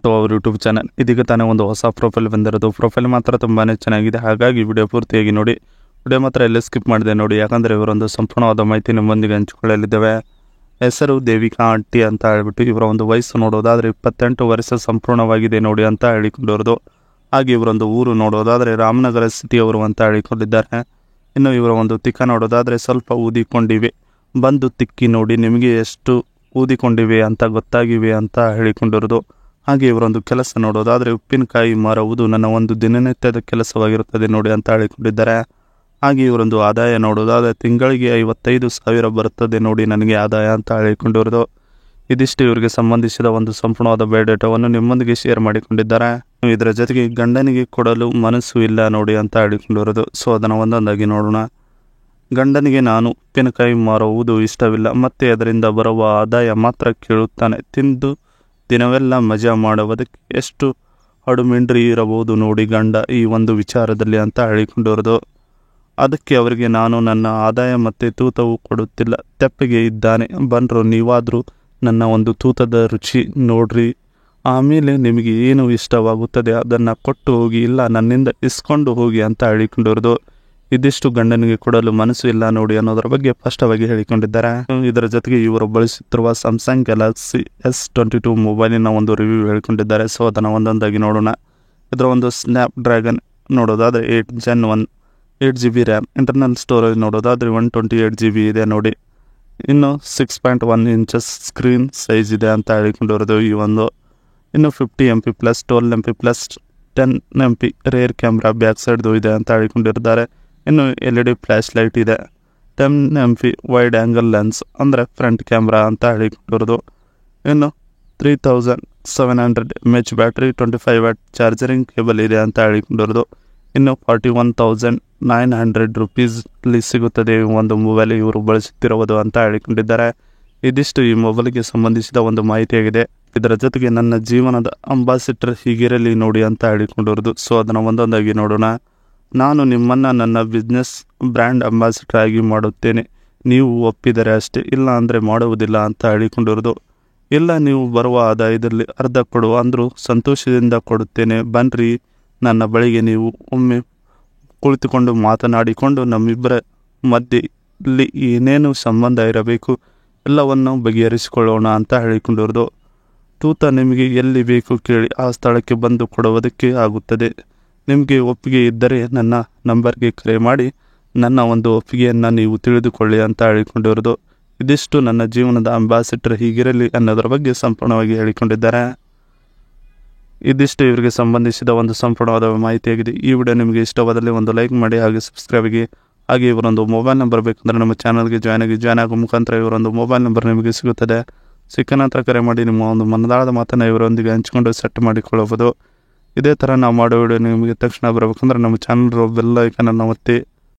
To our YouTube channel. ಇದೀಗ ತಾನೇ ಒಂದು ಹೊಸ ಪ್ರೊಫೈಲ್ ಬಂದಿರೋದು. ಪ್ರೊಫೈಲ್ ಮಾತ್ರ ತುಂಬಾ ಚೆನ್ನಾಗಿದೆ, ಹಾಗಾಗಿ ವಿಡಿಯೋ ಪೂರ್ತಿಯಾಗಿ ನೋಡಿ. ವಿಡಿಯೋ ಮಾತ್ರ ಎಲ್ಲೇ ಸ್ಕಿಪ್ ಮಾಡಿದೆ ನೋಡಿ, ಯಾಕಂದರೆ ಇವರೊಂದು ಸಂಪೂರ್ಣವಾದ ಮಾಹಿತಿ ನಿಮ್ಮೊಂದಿಗೆ ಹಂಚಿಕೊಳ್ಳಲಿದ್ದೇವೆ. ಹೆಸರು ದೇವಿಕಾ ಆಂಟಿ ಅಂತ ಹೇಳ್ಬಿಟ್ಟು, ಇವರ ಒಂದು ವಯಸ್ಸು ನೋಡೋದಾದರೆ 28 ವರ್ಷ ಸಂಪೂರ್ಣವಾಗಿದೆ ನೋಡಿ ಅಂತ ಹೇಳಿಕೊಂಡಿರೋದು. ಹಾಗೆ ಇವರೊಂದು ಊರು ನೋಡೋದಾದರೆ ರಾಮನಗರ ಸಿಟಿಯವರು ಅಂತ ಹೇಳಿಕೊಂಡಿದ್ದಾರೆ. ಇನ್ನು ಇವರ ಒಂದು ತಿಕ್ಕ ನೋಡೋದಾದರೆ ಸ್ವಲ್ಪ ಊದಿಕೊಂಡಿವೆ. ಬಂದು ತಿಕ್ಕಿ ನೋಡಿ ನಿಮಗೆ ಎಷ್ಟು ಊದಿಕೊಂಡಿವೆ ಅಂತ ಗೊತ್ತಾಗಿವೆ ಅಂತ ಹೇಳಿಕೊಂಡಿರೋದು. ಹಾಗೆ ಇವರೊಂದು ಕೆಲಸ ನೋಡೋದಾದರೆ ಉಪ್ಪಿನಕಾಯಿ ಮಾರುವುದು ನನ್ನ ಒಂದು ದಿನನಿತ್ಯದ ಕೆಲಸವಾಗಿರುತ್ತದೆ ನೋಡಿ ಅಂತ ಹೇಳಿಕೊಂಡಿದ್ದಾರೆ. ಹಾಗೆ ಇವರೊಂದು ಆದಾಯ ನೋಡೋದಾದರೆ ತಿಂಗಳಿಗೆ 55,000 ಬರುತ್ತದೆ ನೋಡಿ ನನಗೆ ಆದಾಯ ಅಂತ ಹೇಳಿಕೊಂಡಿರೋದು. ಇದಿಷ್ಟು ಇವರಿಗೆ ಸಂಬಂಧಿಸಿದ ಒಂದು ಸಂಪೂರ್ಣವಾದ ಬಯೋಡೇಟಾವನ್ನು ನಿಮ್ಮೊಂದಿಗೆ ಶೇರ್ ಮಾಡಿಕೊಂಡಿದ್ದಾರೆ. ಇದರ ಜೊತೆಗೆ ಗಂಡನಿಗೆ ಕೊಡಲು ಮನಸ್ಸು ಇಲ್ಲ ನೋಡಿ ಅಂತ ಹೇಳಿಕೊಂಡಿರೋದು. ಸೊ ಅದನ್ನು ಒಂದೊಂದಾಗಿ ನೋಡೋಣ. ಗಂಡನಿಗೆ ನಾನು ಉಪ್ಪಿನಕಾಯಿ ಮಾರುವುದು ಇಷ್ಟವಿಲ್ಲ, ಮತ್ತೆ ಅದರಿಂದ ಬರುವ ಆದಾಯ ಮಾತ್ರ ಕೇಳುತ್ತಾನೆ. ತಿಂದು ದಿನವೆಲ್ಲ ಮಜಾ ಮಾಡುವುದಕ್ಕೆ ಎಷ್ಟು ಹಡುಮಿಂಡ್ರಿ ಇರಬಹುದು ನೋಡಿ ಗಂಡ ಈ ಒಂದು ವಿಚಾರದಲ್ಲಿ ಅಂತ ಹೇಳಿಕೊಂಡಿರೋದು. ಅದಕ್ಕೆ ಅವರಿಗೆ ನಾನು ನನ್ನ ಆದಾಯ ಮತ್ತು ತೂತವು ಕೊಡುತ್ತಿಲ್ಲ, ತೆಪ್ಪಗೆ ಇದ್ದಾನೆ. ಬನ್ರು ನೀವಾದರೂ ನನ್ನ ಒಂದು ತೂತದ ರುಚಿ ನೋಡ್ರಿ, ಆಮೇಲೆ ನಿಮಗೆ ಏನು ಇಷ್ಟವಾಗುತ್ತದೆ ಅದನ್ನು ಕೊಟ್ಟು ಹೋಗಿ, ಇಲ್ಲ ನನ್ನಿಂದ ಇಸ್ಕೊಂಡು ಹೋಗಿ ಅಂತ ಹೇಳಿಕೊಂಡಿರೋದು. ಇದಿಷ್ಟು ಗಂಡನಿಗೆ ಕೊಡಲು ಮನಸ್ಸು ಇಲ್ಲ ನೋಡಿ ಅನ್ನೋದರ ಬಗ್ಗೆ ಸ್ಪಷ್ಟವಾಗಿ ಹೇಳಿಕೊಂಡಿದ್ದಾರೆ. ಇದರ ಜೊತೆಗೆ ಇವರು ಬಳಸುತ್ತಿರುವ ಸ್ಯಾಮ್ಸಂಗ್ ಗ್ಯಾಲಕ್ಸಿ S22 ಮೊಬೈಲಿನ ಒಂದು ರಿವ್ಯೂ ಹೇಳಿಕೊಂಡಿದ್ದಾರೆ. ಸೊ ಅದನ್ನು ಒಂದೊಂದಾಗಿ ನೋಡೋಣ. ಇದರ ಒಂದು ಸ್ನ್ಯಾಪ್ ಡ್ರ್ಯಾಗನ್ ನೋಡೋದಾದರೆ 8 Gen 1 8GB RAM, internal storage ನೋಡೋದಾದರೆ 128GB ಇದೆ ನೋಡಿ. ಇನ್ನು 6.1 ಇಂಚಸ್ ಸ್ಕ್ರೀನ್ ಸೈಜ್ ಇದೆ ಅಂತ ಹೇಳಿಕೊಂಡಿರೋದು ಈ ಒಂದು. ಇನ್ನು 50MP plus 12MP+, 10MP rear camera back ಸೈಡ್ದು ಇದೆ ಅಂತ ಹೇಳಿಕೊಂಡಿದ್ದಾರೆ. ಇನ್ನು LED ಫ್ಲ್ಯಾಶ್ ಲೈಟ್ ಇದೆ. 10MP ವೈಡ್ ಆ್ಯಂಗಲ್ ಲೆನ್ಸ್ ಅಂದರೆ ಫ್ರಂಟ್ ಕ್ಯಾಮ್ರಾ ಅಂತ ಹೇಳಿಕೊಂಡಿರೋದು. ಇನ್ನು 3700 mAh battery, 25W charging cable ಇದೆ ಅಂತ ಹೇಳಿಕೊಂಡಿರೋದು. ಇನ್ನು 41,900 ರೂಪೀಸಲ್ಲಿ ಸಿಗುತ್ತದೆ ಒಂದು ಮೊಬೈಲ್ ಇವರು ಬಳಸುತ್ತಿರುವುದು ಅಂತ ಹೇಳಿಕೊಂಡಿದ್ದಾರೆ. ಇದಿಷ್ಟು ಈ ಮೊಬೈಲ್ಗೆ ಸಂಬಂಧಿಸಿದ ಒಂದು ಮಾಹಿತಿಯಾಗಿದೆ. ಇದರ ಜೊತೆಗೆ ನನ್ನ ಜೀವನದ ಅಂಬಾಸಿಡರ್ ಹೀಗಿರಲಿ ನೋಡಿ ಅಂತ ಹೇಳಿಕೊಂಡಿರೋದು. ಸೊ ಅದನ್ನು ಒಂದೊಂದಾಗಿ ನೋಡೋಣ. ನಾನು ನಿಮ್ಮನ್ನು ನನ್ನ ಬಿಸ್ನೆಸ್ ಬ್ರ್ಯಾಂಡ್ ಅಂಬಾಸಿಡರ್ ಆಗಿ ಮಾಡುತ್ತೇನೆ, ನೀವು ಒಪ್ಪಿದರೆ ಅಷ್ಟೇ, ಇಲ್ಲ ಅಂದರೆ ಮಾಡುವುದಿಲ್ಲ ಅಂತ ಹೇಳಿಕೊಂಡಿರೋದು. ಇಲ್ಲ ನೀವು ಬರುವ ಆದಾಯದಲ್ಲಿ ಅರ್ಧ ಕೊಡು ಅಂದರೂ ಸಂತೋಷದಿಂದ ಕೊಡುತ್ತೇನೆ, ಬನ್ನಿರಿ ನನ್ನ ಬಳಿಗೆ, ನೀವು ಒಮ್ಮೆ ಕುಳಿತುಕೊಂಡು ಮಾತನಾಡಿಕೊಂಡು ನಮ್ಮಿಬ್ಬರ ಮಧ್ಯೆ ಇಲ್ಲಿ ಏನೇನು ಸಂಬಂಧ ಇರಬೇಕು ಎಲ್ಲವನ್ನು ಬಗೆಹರಿಸಿಕೊಳ್ಳೋಣ ಅಂತ ಹೇಳಿಕೊಂಡಿರೋದು. ತೂತ ನಿಮಗೆ ಎಲ್ಲಿ ಬೇಕು ಕೇಳಿ, ಆ ಸ್ಥಳಕ್ಕೆ ಬಂದು ಕೊಡುವುದಕ್ಕೆ ಆಗುತ್ತದೆ. ನಿಮಗೆ ಒಪ್ಪಿಗೆ ಇದ್ದರೆ ನನ್ನ ನಂಬರ್ಗೆ ಕರೆ ಮಾಡಿ ನನ್ನ ಒಂದು ಒಪ್ಪಿಗೆಯನ್ನು ನೀವು ತಿಳಿದುಕೊಳ್ಳಿ ಅಂತ ಹೇಳಿಕೊಂಡಿರೋದು. ಇದಿಷ್ಟು ನನ್ನ ಜೀವನದ ಅಂಬಾಸಿಡರ್ ಹೀಗಿರಲಿ ಅನ್ನೋದರ ಬಗ್ಗೆ ಸಂಪೂರ್ಣವಾಗಿ ಹೇಳಿಕೊಂಡಿದ್ದಾರೆ. ಇದಿಷ್ಟು ಇವರಿಗೆ ಸಂಬಂಧಿಸಿದ ಒಂದು ಸಂಪೂರ್ಣವಾದ ಮಾಹಿತಿಯಾಗಿದೆ. ಈ ವಿಡಿಯೋ ನಿಮಗೆ ಇಷ್ಟವಾದಲ್ಲಿ ಒಂದು ಲೈಕ್ ಮಾಡಿ, ಹಾಗೆ ಸಬ್ಸ್ಕ್ರೈಬ್ ಆಗಿ. ಹಾಗೆ ಇವರೊಂದು ಮೊಬೈಲ್ ನಂಬರ್ ಬೇಕಂದರೆ ನಮ್ಮ ಚಾನಲ್ಗೆ ಜಾಯ್ನ್ ಆಗೋ ಮುಖಾಂತರ ಇವರೊಂದು ಮೊಬೈಲ್ ನಂಬರ್ ನಿಮಗೆ ಸಿಗುತ್ತದೆ. ಸಿಕ್ಕ ನಂತರ ಕರೆ ಮಾಡಿ ನಿಮ್ಮ ಒಂದು ಮನದಾಳದ ಮಾತನ್ನು ಇವರೊಂದಿಗೆ ಹಂಚಿಕೊಂಡು ಸೆಟ್ ಮಾಡಿಕೊಳ್ಳಬಹುದು. ಇದೇ ಥರ ನಾವು ಮಾಡೋ ವಿಡಿಯೋ ನಿಮಗೆ ತಕ್ಷಣ ಬರಬೇಕಂದ್ರೆ ನಮ್ಮ ಚಾನಲ್ ಬೆಲ್ ಐಕನನ್ನು ಒತ್ತಿ.